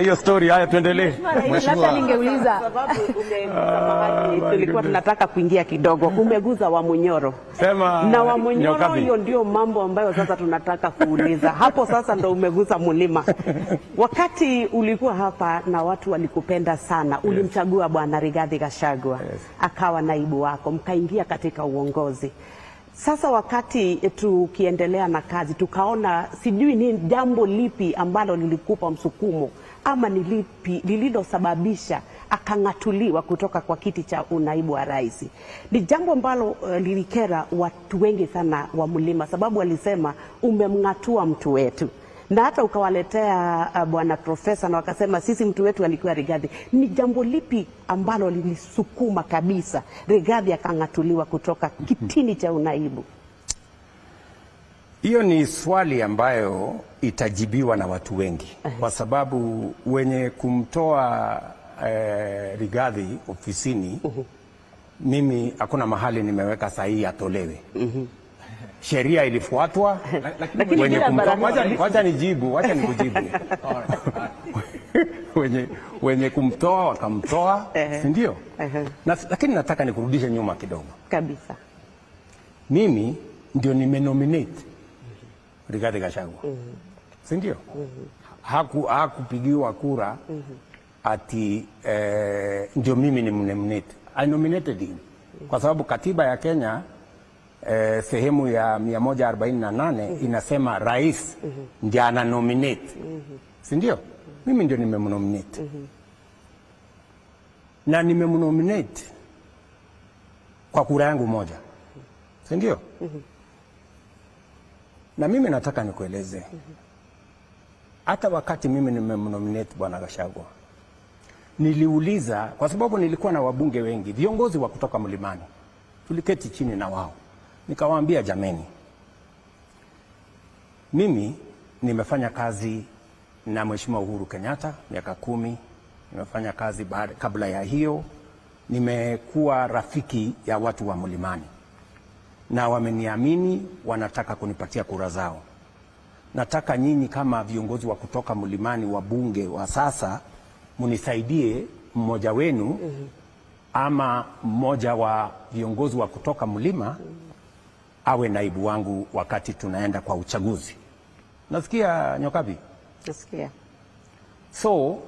Hiyo story. Haya, tuendelee. Labda ningeuliza sababu mahali tulikuwa tunataka kuingia kidogo, umeguza wa Munyoro. Sema na wa Munyoro, hiyo ndio mambo ambayo sasa tunataka kuuliza. Hapo sasa ndo umeguza mlima. Wakati ulikuwa hapa na watu walikupenda sana, ulimchagua Bwana Rigathi Gachagua, akawa naibu wako, mkaingia katika uongozi. Sasa wakati tukiendelea na kazi, tukaona sijui ni jambo lipi ambalo lilikupa msukumo ama ni lipi lililosababisha akang'atuliwa kutoka kwa kiti cha unaibu wa rais. Ni jambo ambalo lilikera watu wengi sana wa mlima, sababu walisema umemng'atua mtu wetu, na hata ukawaletea bwana profesa na wakasema sisi mtu wetu alikuwa Rigathi. Ni jambo lipi ambalo lilisukuma kabisa Rigathi akang'atuliwa kutoka kitini cha unaibu? Hiyo ni swali ambayo itajibiwa na watu wengi, kwa sababu wenye kumtoa Rigathi ofisini, mimi hakuna mahali nimeweka sahihi atolewe. Sheria ilifuatwa, wenye kumtoa, wacha nikujibu. wenye kumtoa wakamtoa, si ndio? Lakini nataka nikurudishe nyuma kidogo kabisa. Mimi ndio nimenominate Rigathi Gachagua, si ndio? Hakupigiwa kura ati ndio mimi ni nominate. I nominated him kwa sababu katiba ya Kenya sehemu ya 148 inasema rais ndiye ana nominate, si ndio? Mimi ndio nimemnominate na nimemnominate kwa kura yangu moja, si ndio? Na mimi nataka nikueleze, hata wakati mimi nimemnominate Bwana Gachagua, niliuliza, kwa sababu nilikuwa na wabunge wengi, viongozi wa kutoka mlimani, tuliketi chini na wao, nikawaambia jameni, mimi nimefanya kazi na Mheshimiwa Uhuru Kenyatta miaka 10, nimefanya kazi kabla ya hiyo, nimekuwa rafiki ya watu wa mlimani na wameniamini, wanataka kunipatia kura zao. Nataka nyinyi kama viongozi wa kutoka mlimani, wa bunge wa sasa, munisaidie mmoja wenu ama mmoja wa viongozi wa kutoka mlima awe naibu wangu wakati tunaenda kwa uchaguzi. Nasikia Nyokabi? Nasikia. So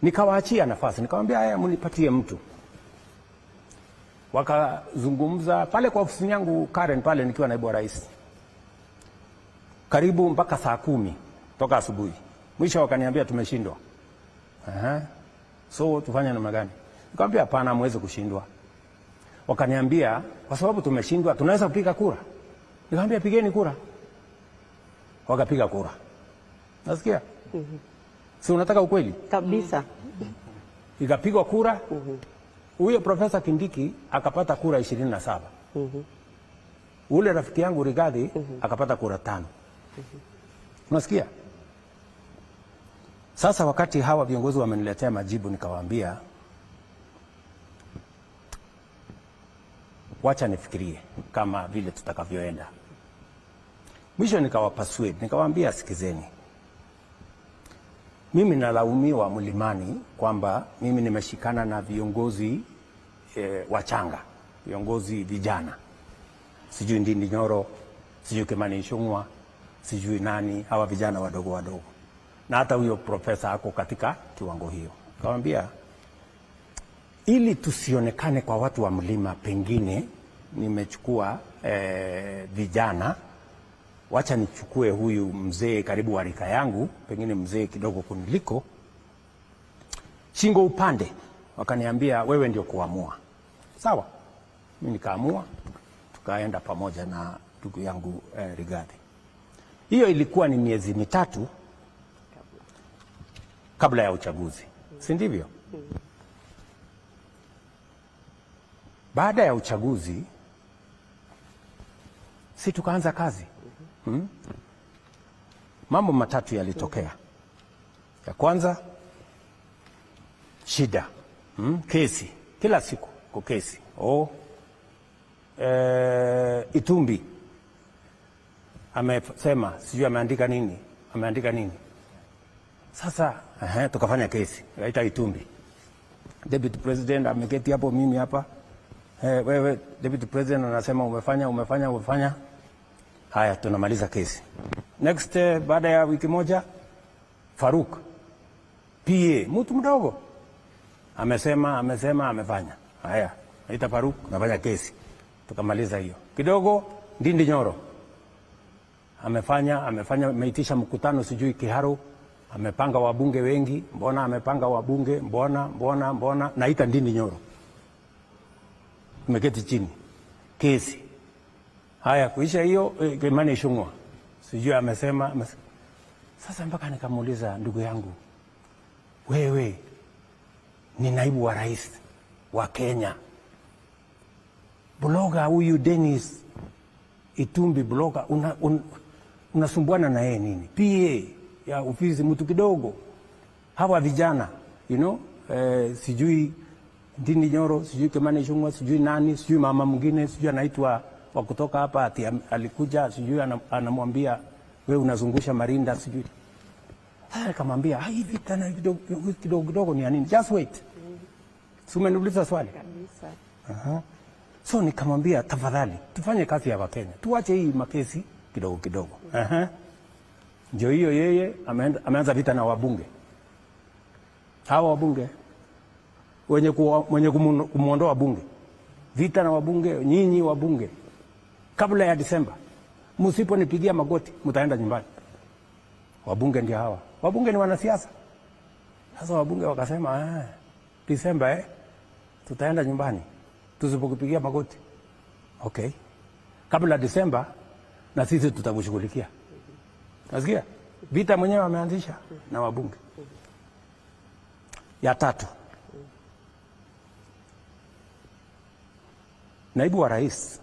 nikawaachia nafasi, nikamwambia haya, munipatie mtu. Wakazungumza pale kwa ofisi yangu Karen pale nikiwa naibu wa rais, karibu mpaka saa 10 toka asubuhi. Mwisho wakaniambia tumeshindwa. So tufanye namna gani? Nikamwambia hapana, hamwezi kushindwa. Wakaniambia kwa sababu tumeshindwa tunaweza kupiga kura. Nikamwambia pigeni kura. Wakapiga kura. Nasikia? Si unataka ukweli? Kabisa. Ikapigwa kura. Huyo Profesa Kindiki akapata kura 27. Ule rafiki yangu Rigathi akapata kura 5. Unasikia? Sasa wakati hawa viongozi wameniletea majibu, nikawaambia wacha nifikirie kama vile tutakavyoenda. Mwisho nikawapaswed, nikawaambia sikizeni, mimi nalaumiwa mlimani kwamba mimi nimeshikana na viongozi wachanga, viongozi vijana, sijui Ndindi Nyoro, sijui Kimani Ichung'wah, sijui nani, hawa vijana wadogo wadogo, na hata huyo profesa ako katika kiwango hiyo. Nikamwambia ili tusionekane kwa watu wa mlima, pengine nimechukua vijana, wacha nichukue huyu mzee karibu wa rika yangu, pengine mzee kidogo kuniliko, shingo upande. Wakaniambia wewe ndio kuamua. Sawa, mimi nikaamua, tukaenda pamoja na ndugu yangu Rigathi. Hiyo ilikuwa ni miezi 3 kabla ya uchaguzi, si ndivyo? Baada ya uchaguzi si tukaanza kazi. Mambo matatu yalitokea. Ya kwanza, shida, kesi kila siku kwa kesi. Itumbi amesema sijui ameandika nini, Sasa tukafanya kesi, kaita Itumbi. Deputy President ameketi hapo, mimi hapa. Wewe Deputy President anasema umefanya. Haya, tunamaliza kesi. Next, baada ya wiki moja, Faruk PA, mtu mdogo, amesema amefanya. Haya, naita Faruk, nafanya kesi. Tukamaliza hiyo. Kidogo Ndindi Nyoro amefanya, ameitisha mkutano sijui Kiharu, amepanga wabunge wengi. Mbona amepanga wabunge? Mbona naita Ndindi Nyoro. Tumeketi chini. Kesi. Haya, kuisha hiyo, Kimani Ichung'wah sijui amesema. Sasa mpaka nikamuuliza, ndugu yangu, wewe ni naibu wa rais wa Kenya, bloga huyu Dennis Itumbi, bloga, unasumbuana na yeye nini? PA ya ofisi, mtu kidogo. Hawa vijana, sijui Ndindi Nyoro, sijui Kimani Ichung'wah, sijui nani, sijui mama mwingine, sijui anaitwa wa kutoka hapa, ati alikuja, sijui anamwambia wewe unazungusha marinda, sijui. Nikamwambia hivi tena kidogo ni nini? Just wait. Umeniuliza swali kabisa. So nikamwambia, tafadhali tufanye kazi ya Wakenya, tuache hii makesi kidogo. Ndio hiyo, yeye ameanza vita na wabunge. Hawa wabunge wenye kumuondoa bunge, vita na wabunge. Nyinyi wabunge, kabla ya Disemba msiponipigia magoti mtaenda nyumbani. Wabunge ndio hawa. Wabunge ni wanasiasa. Sasa wabunge wakasema Disemba tutaenda nyumbani tusipokupigia magoti. Okay. Kabla Disemba na sisi tutakushughulikia. Nasikia? Vita mwenyewe ameanzisha na wabunge. Ya tatu. Naibu wa rais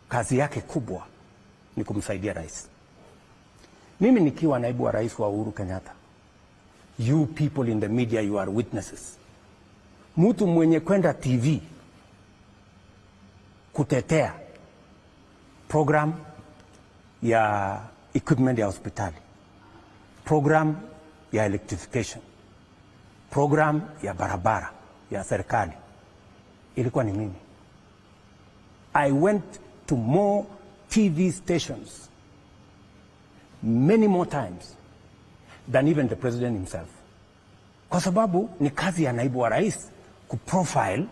kazi yake kubwa ni kumsaidia rais. Mimi nikiwa naibu wa rais wa Uhuru Kenyatta, you people in the media, you are witnesses. Mtu mwenye kwenda TV kutetea program ya equipment ya hospitali, program ya electrification, program ya barabara ya serikali, ilikuwa ni mimi. I went to more TV stations many more times than even the president himself, kwa sababu ni kazi ya naibu wa rais kuprofile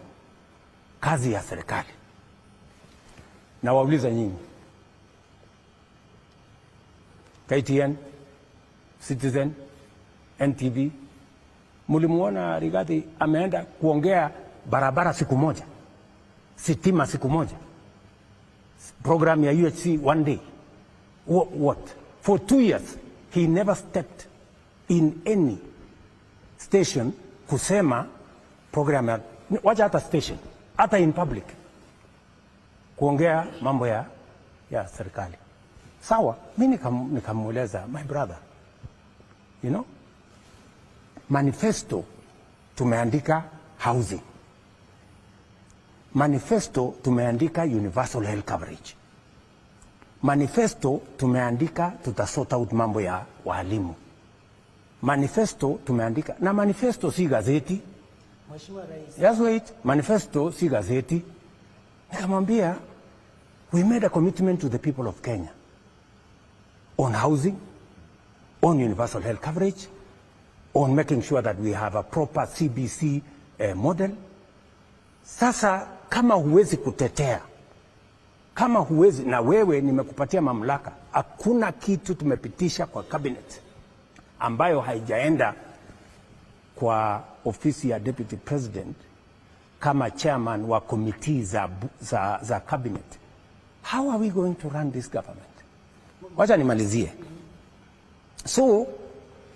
kazi ya serikali. Na wauliza nyinyi, KTN, Citizen, NTV, mulimuona Rigathi ameenda kuongea barabara siku moja, sitima siku moja, program ya UHC one day? What? For 2 years he never stepped in any station kusema program ya, wacha hata station, hata in public kuongea mambo ya serikali. Sawa, mimi nikamueleza, my brother, manifesto tumeandika housing, manifesto tumeandika universal health coverage, manifesto tumeandika tutasort out mambo ya walimu, manifesto tumeandika, na manifesto si gazeti. Mheshimiwa Rais, just wait, manifesto si gazeti. Nikamwambia, we made a commitment to the people of Kenya on housing, on universal health coverage, on making sure that we have a proper CBC model. Sasa kama huwezi kutetea, kama huwezi, na wewe nimekupatia mamlaka, hakuna kitu tumepitisha kwa cabinet ambayo haijaenda kwa ofisi ya deputy president kama chairman wa committee za cabinet. How are we going to run this government? Wacha nimalizie. So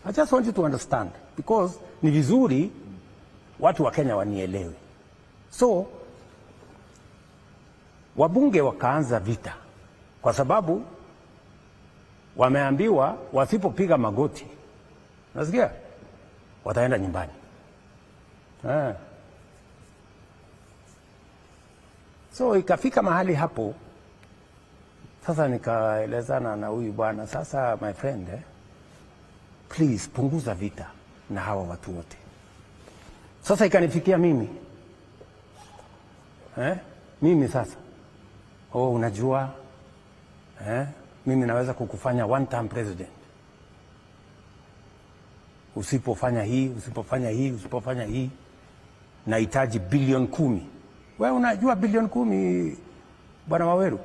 I just want you to understand, because ni vizuri watu wa Kenya wanielewe. So wabunge wakaanza vita kwa sababu wameambiwa wasipopiga magoti, nasikia, wataenda nyumbani. So ikafika mahali hapo Sasa nikaelezana na huyu bwana, sasa my friend, please punguza vita na hawa watu wote. Sasa ikanifikia mimi mimi sasa, unajua mimi naweza kukufanya one term president usipofanya hii, usipofanya hii, usipofanya hii. Nahitaji bilioni 10. Wewe unajua bilioni 10 bwana Waweru?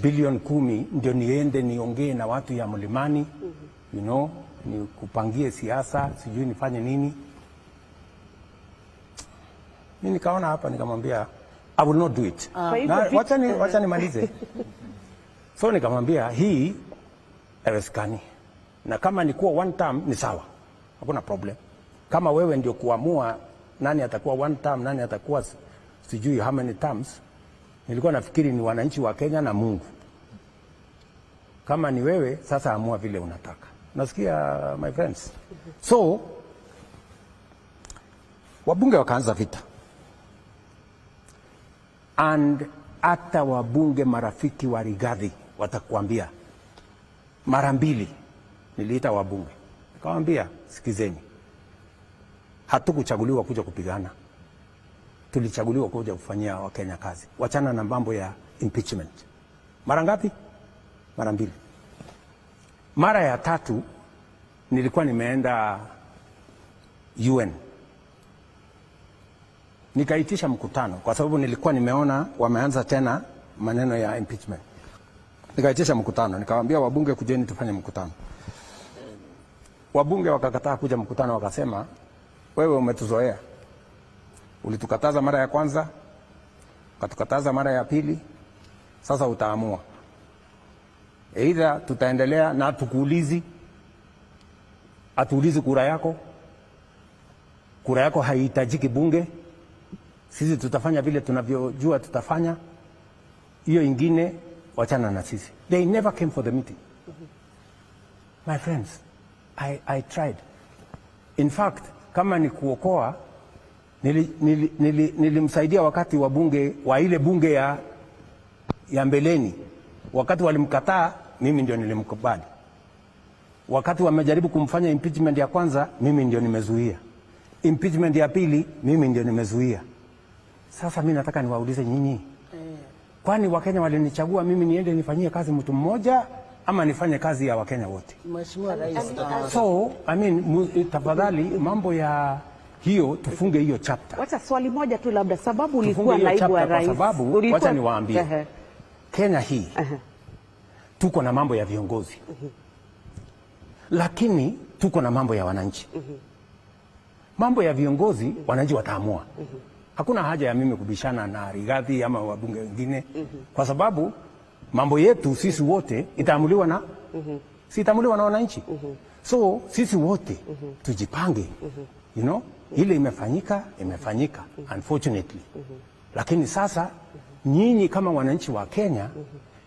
Bilioni 10 ndio niende niongee na watu ya Mlimani, you know, ni kupangie siasa, sijui nifanye nini. Mimi nikaona hapa, nikamwambia I will not do it. Wacha nimalize. So nikamwambia hii haiwezekani, na kama ni kuwa one term ni sawa, hakuna problem. Kama wewe ndio kuamua nani atakuwa one term, nani atakuwa sijui how many terms, nilikuwa nafikiri ni wananchi wa Kenya na Mungu. Kama ni wewe, sasa amua vile unataka. Nasikia my friends. So wabunge wakaanza vita, and hata wabunge marafiki wa Rigathi watakuambia mara mbili niliita wabunge, nikamwambia sikizeni, hatukuchaguliwa kuja kupigana, tulichaguliwa kuja kufanyia Wakenya kazi. Wachana na mambo ya impeachment. Mara ngapi? Mara mbili. Mara ya tatu nilikuwa nimeenda UN, nikaitisha mkutano kwa sababu nilikuwa nimeona wameanza tena maneno ya impeachment. Nikaitisha mkutano, nikawaambia wabunge kujeni tufanye mkutano. Wabunge wakakataa kuja mkutano, wakasema wewe umetuzoea, ulitukataza mara ya kwanza, ukatukataza mara ya pili, sasa utaamua. Either tutaendelea na tukuulizi, atuulizi kura yako, kura yako haihitajiki bunge, sisi tutafanya vile tunavyojua tutafanya, hiyo ingine wachana na sisi. They never came for the meeting. My friends, I tried. In fact, kama ni kuokoa, nilimsaidia wakati wa bunge wa ile bunge ya mbeleni. Wakati walimkataa, mimi ndio nilimkubali. Wakati wamejaribu kumfanya impeachment ya kwanza, mimi ndio nimezuia. Impeachment ya pili, mimi ndio nimezuia. Sasa mimi nataka niwaulize nyinyi, kwani Wakenya walinichagua mimi niende nifanyie kazi mtu mmoja ama nifanye kazi ya Wakenya wote? Mheshimiwa Rais. So, I mean, tafadhali mambo ya hiyo tufunge hiyo chapter. Wacha swali moja tu labda, sababu ulikuwa naibu wa rais. Kwa sababu wacha niwaambie, Kenya hii tuko na mambo ya viongozi, lakini tuko na mambo ya wananchi. Mambo ya viongozi wananchi wataamua. Hakuna haja ya mimi kubishana na Rigathi ama wabunge wengine, kwa sababu mambo yetu sisi wote itaamuliwa na si itaamuliwa na wananchi. So sisi wote tujipange, you know, ile imefanyika unfortunately. Lakini sasa nyinyi kama wananchi wa Kenya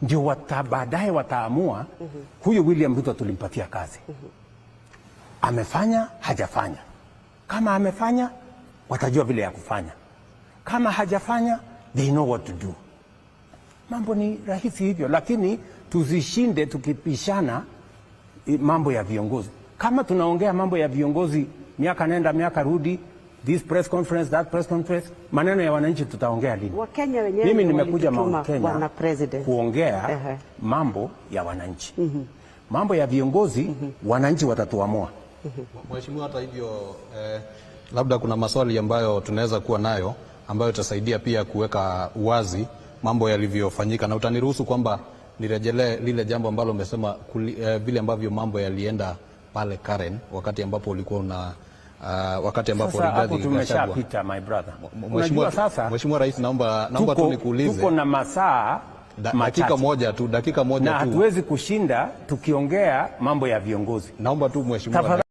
ndio baadaye wataamua huyu William Ruto tulimpatia kazi, amefanya hajafanya. Kama amefanya watajua vile ya kufanya, kama hajafanya they know what to do. Mambo ni rahisi hivyo, lakini tuzishinde tukipishana mambo ya viongozi. Kama tunaongea mambo ya viongozi miaka nenda miaka rudi, this press conference, that press conference, maneno ya wananchi tutaongea lini? Wakenya wenyewe mimi nimekuja Mount Kenya kuongea mambo ya wananchi. Mambo ya viongozi wananchi watatuamua. Mheshimiwa, hata hivyo labda kuna maswali ambayo tunaweza kuwa nayo ambayo itasaidia pia kuweka uwazi mambo yalivyofanyika, na utaniruhusu kwamba nirejelee lile jambo ambalo umesema vile ambavyo mambo yalienda pale Karen wakati ambapo ulikuwa na wakati ambapo Rigathi tumeshapita my brother. Mheshimiwa Rais, naomba tu nikuulize, tuko na masaa dakika moja tu na hatuwezi kushinda tukiongea mambo ya viongozi. Naomba tu Mheshimiwa